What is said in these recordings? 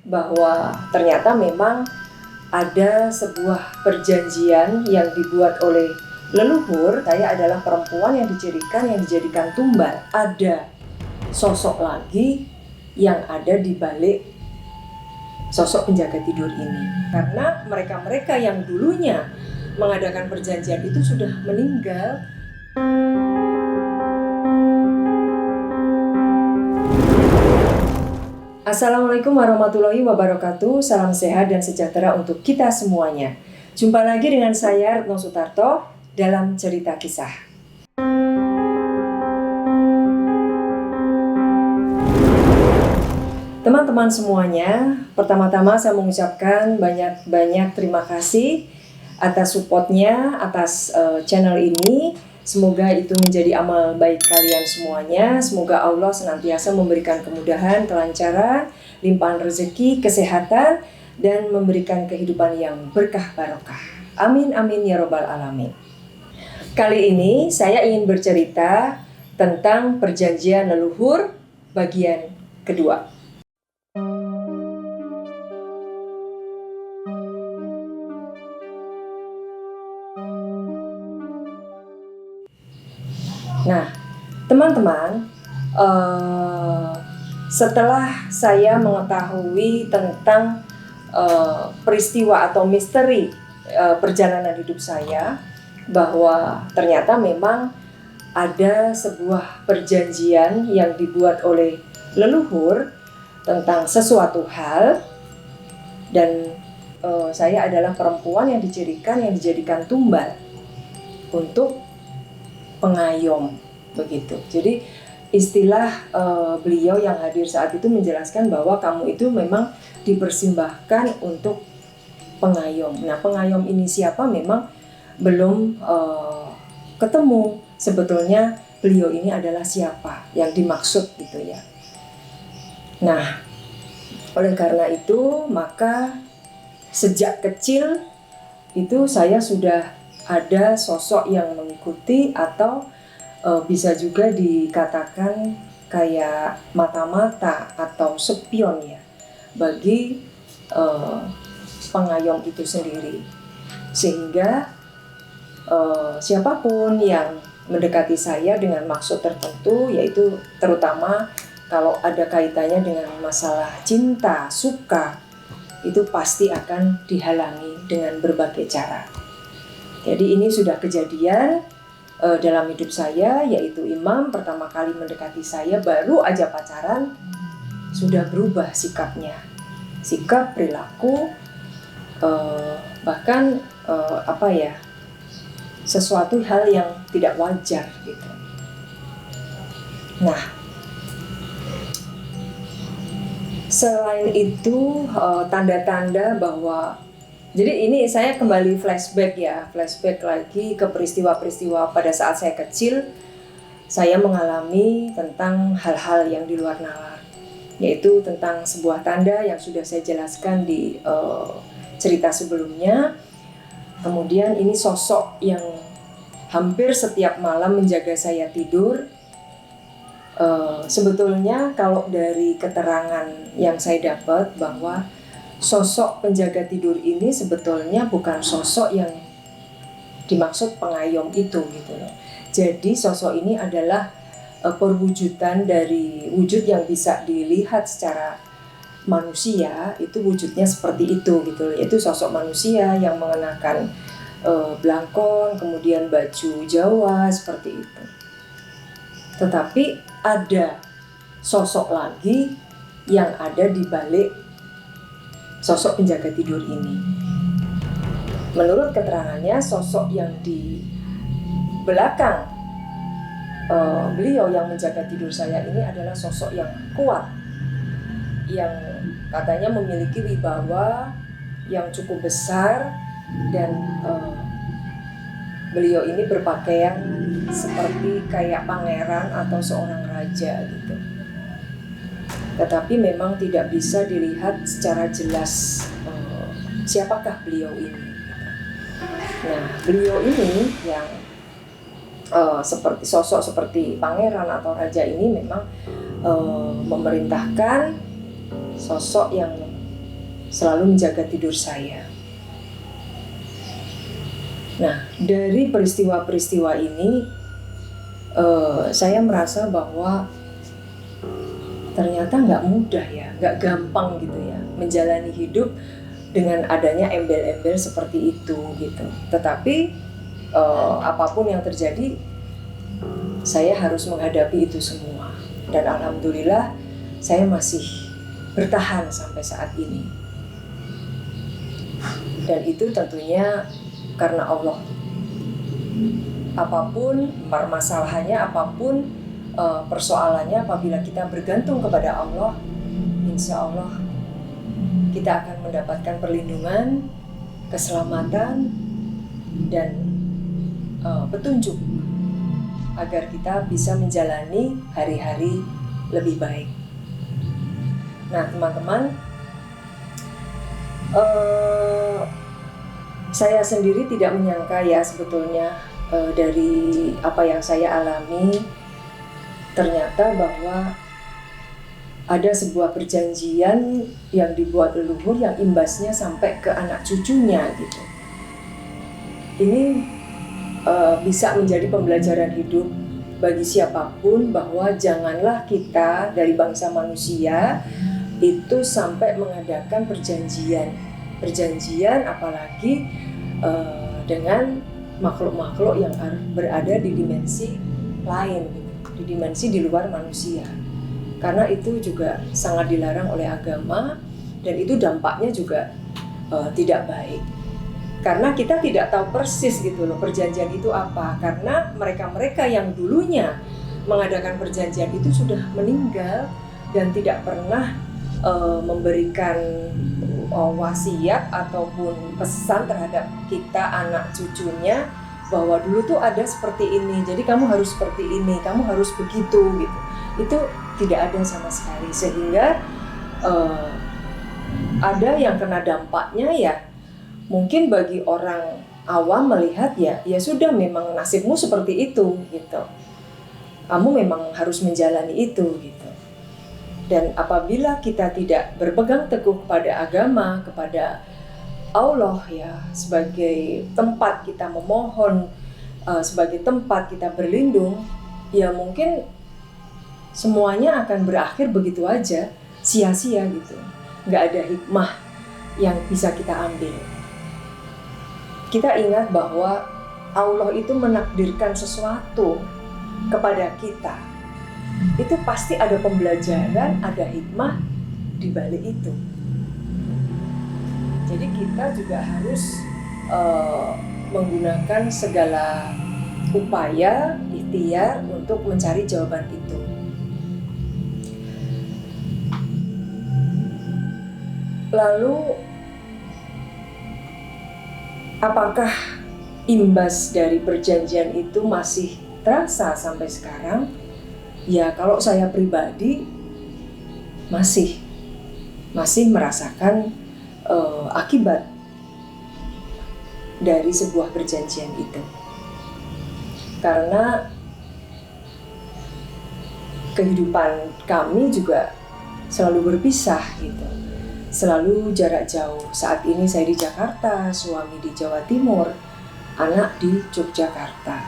bahwa ternyata memang ada sebuah perjanjian yang dibuat oleh leluhur. Saya adalah perempuan yang dijadikan tumbal. Ada sosok lagi yang ada di balik sosok penjaga tidur ini. Karena mereka-mereka yang dulunya mengadakan perjanjian itu sudah meninggal. Assalamualaikum warahmatullahi wabarakatuh. Salam sehat dan sejahtera untuk kita semuanya. Jumpa lagi dengan saya Retno Sutarto dalam cerita kisah. Teman-teman semuanya, pertama-tama saya mengucapkan banyak terima kasih atas supportnya, atas channel ini. Semoga itu menjadi amal baik kalian semuanya. Semoga Allah senantiasa memberikan kemudahan, kelancaran, limpahan rezeki, kesehatan, dan memberikan kehidupan yang berkah barokah. Amin amin ya robbal alamin. Kali ini saya ingin bercerita tentang perjanjian leluhur bagian kedua. Nah, teman-teman, setelah saya mengetahui tentang peristiwa atau misteri perjalanan hidup saya, bahwa ternyata memang ada sebuah perjanjian yang dibuat oleh leluhur tentang sesuatu hal, dan saya adalah perempuan yang dijadikan tumbal untuk pengayom, begitu. Jadi istilah beliau yang hadir saat itu menjelaskan bahwa kamu itu memang dipersembahkan untuk pengayom. Nah, pengayom ini siapa memang belum ketemu. Sebetulnya beliau ini adalah siapa yang dimaksud gitu ya. Nah, oleh karena itu maka sejak kecil itu saya sudah ada sosok yang mengikuti, atau bisa juga dikatakan kayak mata-mata atau spion ya bagi pengayom itu sendiri. Sehingga siapapun yang mendekati saya dengan maksud tertentu, yaitu terutama kalau ada kaitannya dengan masalah cinta, suka, itu pasti akan dihalangi dengan berbagai cara. Jadi ini sudah kejadian dalam hidup saya, yaitu imam pertama kali mendekati saya, baru aja pacaran sudah berubah sikapnya, sikap, perilaku, bahkan sesuatu hal yang tidak wajar gitu. Nah, selain itu tanda-tanda bahwa, jadi ini saya kembali flashback lagi ke peristiwa-peristiwa pada saat saya kecil. Saya mengalami tentang hal-hal yang di luar nalar, yaitu tentang sebuah tanda yang sudah saya jelaskan di cerita sebelumnya. Kemudian ini sosok yang hampir setiap malam menjaga saya tidur. Sebetulnya kalau dari keterangan yang saya dapat, bahwa sosok penjaga tidur ini sebetulnya bukan sosok yang dimaksud pengayom itu gitu loh. Jadi sosok ini adalah perwujudan dari wujud yang bisa dilihat secara manusia, itu wujudnya seperti itu gitu loh. Yaitu sosok manusia yang mengenakan blangkon, kemudian baju Jawa seperti itu. Tetapi ada sosok lagi yang ada di balik sosok penjaga tidur ini. Menurut keterangannya, sosok yang di belakang beliau yang menjaga tidur saya ini adalah sosok yang kuat, yang katanya memiliki wibawa yang cukup besar, dan beliau ini berpakaian seperti kayak pangeran atau seorang raja gitu. Tetapi memang tidak bisa dilihat secara jelas siapakah beliau ini. Nah, beliau ini yang seperti sosok seperti pangeran atau raja ini memang memerintahkan sosok yang selalu menjaga tidur saya. Nah, dari peristiwa-peristiwa ini saya merasa bahwa ternyata nggak mudah ya, nggak gampang gitu ya menjalani hidup dengan adanya embel-embel seperti itu gitu. Tetapi apapun yang terjadi, saya harus menghadapi itu semua. Dan alhamdulillah saya masih bertahan sampai saat ini. Dan itu tentunya karena Allah. Apapun permasalahannya, apapun persoalannya, apabila kita bergantung kepada Allah, insya Allah kita akan mendapatkan perlindungan, keselamatan, dan petunjuk agar kita bisa menjalani hari-hari lebih baik. Nah, teman-teman, saya sendiri tidak menyangka ya sebetulnya dari apa yang saya alami, ternyata bahwa ada sebuah perjanjian yang dibuat leluhur yang imbasnya sampai ke anak cucunya gitu. Ini bisa menjadi pembelajaran hidup bagi siapapun bahwa janganlah kita dari bangsa manusia itu sampai mengadakan perjanjian apalagi dengan makhluk-makhluk yang berada di dimensi lain, di dimensi di luar manusia. Karena itu juga sangat dilarang oleh agama dan itu dampaknya juga tidak baik. Karena kita tidak tahu persis gitu loh perjanjian itu apa. Karena mereka-mereka yang dulunya mengadakan perjanjian itu sudah meninggal dan tidak pernah memberikan wasiat ataupun pesan terhadap kita anak cucunya bahwa dulu tuh ada seperti ini, jadi kamu harus seperti ini, kamu harus begitu gitu. Itu tidak ada sama sekali, sehingga ada yang kena dampaknya ya mungkin bagi orang awam melihat ya sudah memang nasibmu seperti itu gitu, kamu memang harus menjalani itu gitu. Dan apabila kita tidak berpegang teguh pada agama, kepada Allah ya sebagai tempat kita memohon, sebagai tempat kita berlindung, ya mungkin semuanya akan berakhir begitu aja, sia-sia gitu. Nggak ada hikmah yang bisa kita ambil. Kita ingat bahwa Allah itu menakdirkan sesuatu kepada kita. Itu pasti ada pembelajaran, ada hikmah di balik itu. Jadi kita juga harus menggunakan segala upaya, ikhtiar untuk mencari jawaban itu. Lalu, apakah imbas dari perjanjian itu masih terasa sampai sekarang? Ya, kalau saya pribadi masih merasakan akibat dari sebuah perjanjian itu. Karena kehidupan kami juga selalu berpisah gitu. Selalu jarak jauh. Saat ini saya di Jakarta, suami di Jawa Timur, anak di Yogyakarta.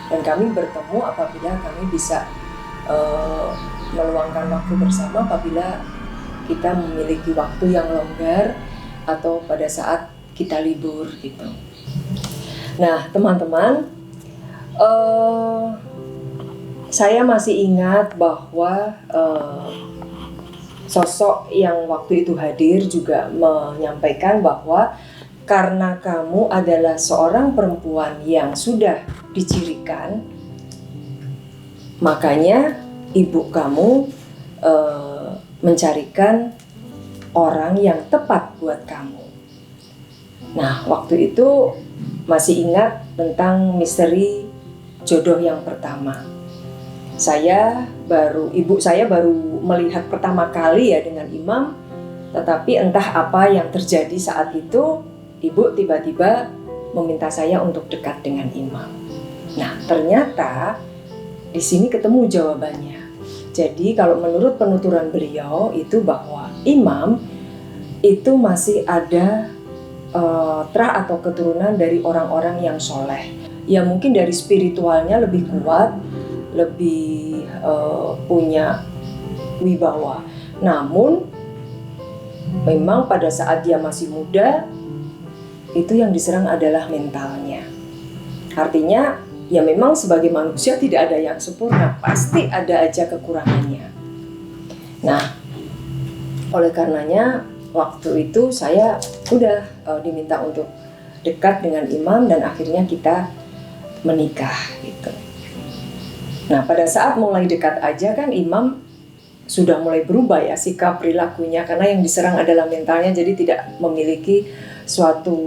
Dan kami bertemu apabila kami bisa meluangkan waktu bersama apabila kita memiliki waktu yang longgar atau pada saat kita libur gitu. Nah, teman-teman, saya masih ingat bahwa sosok yang waktu itu hadir juga menyampaikan bahwa karena kamu adalah seorang perempuan yang sudah dicirikan, makanya ibu kamu mencarikan orang yang tepat buat kamu. Nah, waktu itu masih ingat tentang misteri jodoh yang pertama. Ibu saya baru melihat pertama kali ya dengan imam, tetapi entah apa yang terjadi saat itu, ibu tiba-tiba meminta saya untuk dekat dengan imam. Nah, ternyata di sini ketemu jawabannya. Jadi kalau menurut penuturan beliau itu bahwa imam itu masih ada terah atau keturunan dari orang-orang yang soleh. Ya mungkin dari spiritualnya lebih kuat, lebih punya wibawa. Namun memang pada saat dia masih muda, itu yang diserang adalah mentalnya. Artinya ya memang sebagai manusia tidak ada yang sempurna, pasti ada aja kekurangannya. Nah, oleh karenanya waktu itu saya udah diminta untuk dekat dengan imam dan akhirnya kita menikah gitu. Nah, pada saat mulai dekat aja kan imam sudah mulai berubah ya sikap perilakunya, karena yang diserang adalah mentalnya, jadi tidak memiliki suatu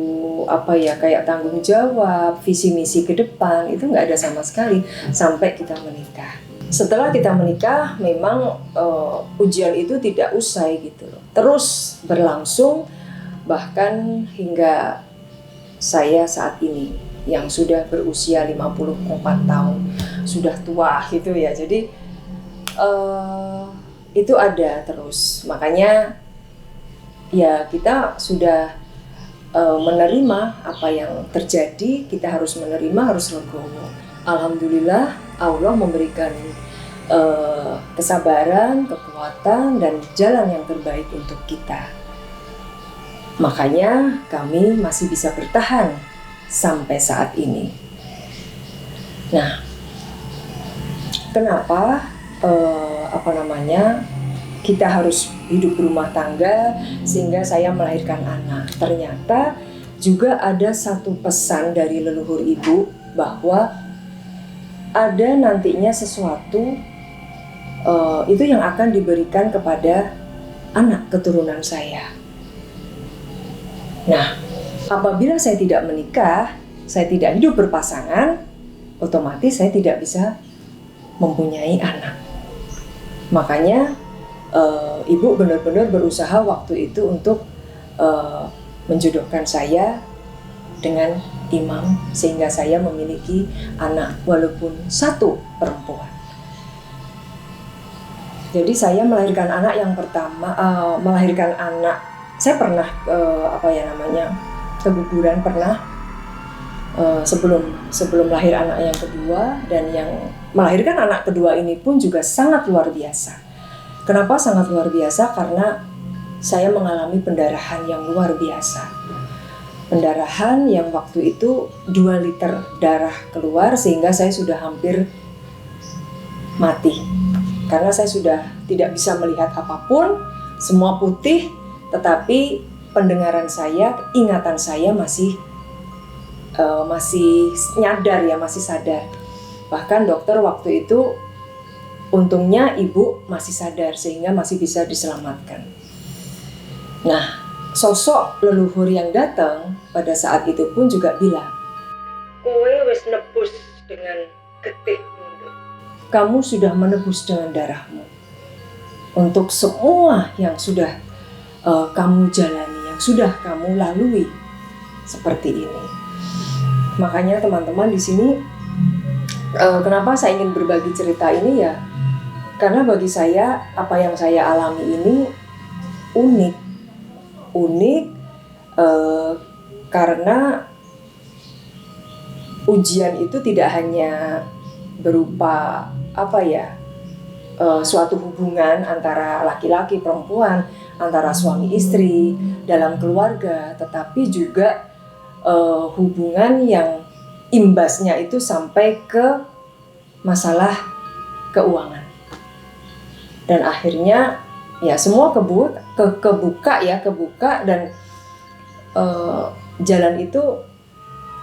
kayak tanggung jawab, visi misi ke depan, itu nggak ada sama sekali sampai kita menikah. Setelah kita menikah memang ujian itu tidak usai gitu loh, terus berlangsung bahkan hingga saya saat ini yang sudah berusia 54 tahun, sudah tua gitu ya. Jadi itu ada terus. Makanya ya kita sudah menerima apa yang terjadi, kita harus menerima, harus legowo. Alhamdulillah Allah memberikan kesabaran, kekuatan, dan jalan yang terbaik untuk kita. Makanya kami masih bisa bertahan sampai saat ini. Nah, kenapa kita harus hidup berumah tangga sehingga saya melahirkan anak? Ternyata juga ada satu pesan dari leluhur ibu bahwa ada nantinya sesuatu itu yang akan diberikan kepada anak keturunan saya. Nah, apabila saya tidak menikah, saya tidak hidup berpasangan, otomatis saya tidak bisa mempunyai anak. Makanya ibu benar-benar berusaha waktu itu untuk menjodohkan saya dengan imam sehingga saya memiliki anak walaupun satu perempuan. Jadi saya melahirkan anak yang pertama, saya pernah keguguran pernah sebelum lahir anak yang kedua, dan yang melahirkan anak kedua ini pun juga sangat luar biasa. Kenapa sangat luar biasa? Karena saya mengalami pendarahan yang luar biasa. Pendarahan yang waktu itu 2 liter darah keluar sehingga saya sudah hampir mati. Karena saya sudah tidak bisa melihat apapun, semua putih, tetapi pendengaran saya, ingatan saya masih nyadar ya, masih sadar. Bahkan dokter waktu itu untungnya ibu masih sadar sehingga masih bisa diselamatkan. Nah, sosok leluhur yang datang pada saat itu pun juga bilang, "Kowe wis nebus dengan getih mundur. Kamu sudah menebus dengan darahmu untuk semua yang sudah kamu jalani, yang sudah kamu lalui seperti ini." Makanya teman-teman di sini, kenapa saya ingin berbagi cerita ini ya? Karena bagi saya apa yang saya alami ini unik karena ujian itu tidak hanya berupa suatu hubungan antara laki-laki perempuan, antara suami istri dalam keluarga, tetapi juga hubungan yang imbasnya itu sampai ke masalah keuangan. Dan akhirnya ya semua kebuka dan jalan itu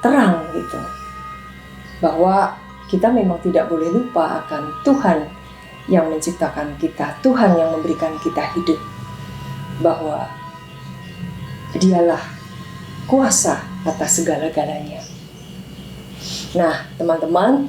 terang gitu. Bahwa kita memang tidak boleh lupa akan Tuhan yang menciptakan kita, Tuhan yang memberikan kita hidup. Bahwa Dialah kuasa atas segala-galanya. Nah, teman-teman,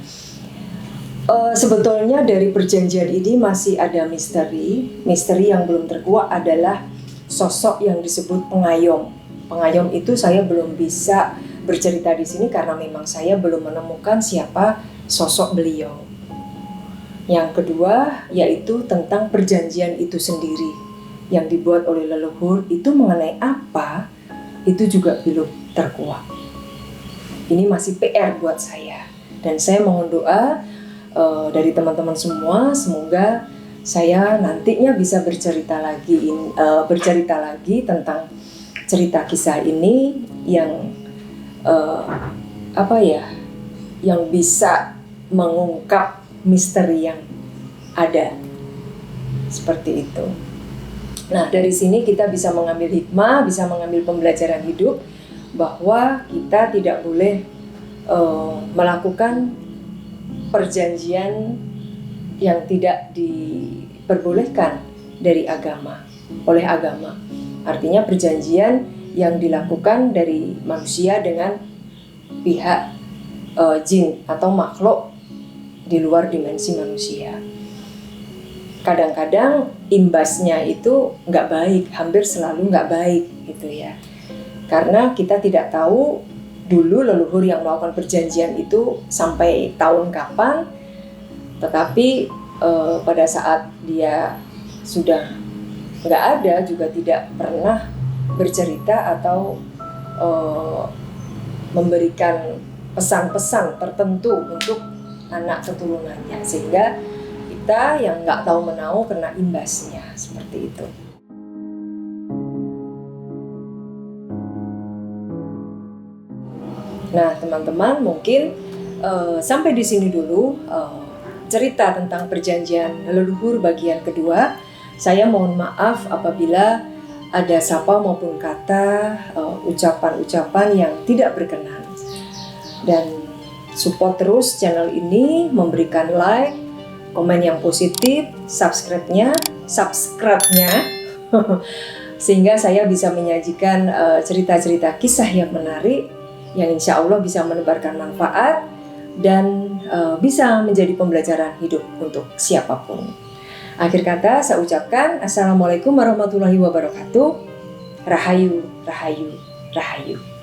sebetulnya dari perjanjian ini masih ada misteri. Misteri yang belum terkuak adalah sosok yang disebut pengayom. Pengayom itu saya belum bisa bercerita di sini karena memang saya belum menemukan siapa sosok beliau. Yang kedua yaitu tentang perjanjian itu sendiri. yang dibuat oleh leluhur itu mengenai apa, itu juga belum terkuak. Ini masih PR buat saya. Dan saya mohon doa dari teman-teman semua, semoga saya nantinya bisa bercerita lagi tentang cerita kisah ini yang yang bisa mengungkap misteri yang ada, seperti itu. Nah, dari sini kita bisa mengambil hikmah, bisa mengambil pembelajaran hidup bahwa kita tidak boleh melakukan perjanjian yang tidak diperbolehkan oleh agama. Artinya perjanjian yang dilakukan dari manusia dengan pihak jin atau makhluk di luar dimensi manusia. Kadang-kadang imbasnya itu nggak baik, hampir selalu nggak baik gitu ya. Karena kita tidak tahu dulu leluhur yang melakukan perjanjian itu sampai tahun kapan, tetapi pada saat dia sudah nggak ada juga tidak pernah bercerita atau memberikan pesan-pesan tertentu untuk anak keturunannya, sehingga kita yang nggak tahu menahu kena imbasnya, seperti itu. Nah, teman-teman, mungkin sampai di sini dulu cerita tentang perjanjian leluhur bagian kedua. Saya mohon maaf apabila ada sapa maupun kata ucapan-ucapan yang tidak berkenan. Dan support terus channel ini, memberikan like, komen yang positif, subscribe-nya sehingga saya bisa menyajikan cerita-cerita kisah yang menarik yang insya Allah bisa menebarkan manfaat dan bisa menjadi pembelajaran hidup untuk siapapun. Akhir kata saya ucapkan Assalamualaikum warahmatullahi wabarakatuh. Rahayu, rahayu, rahayu.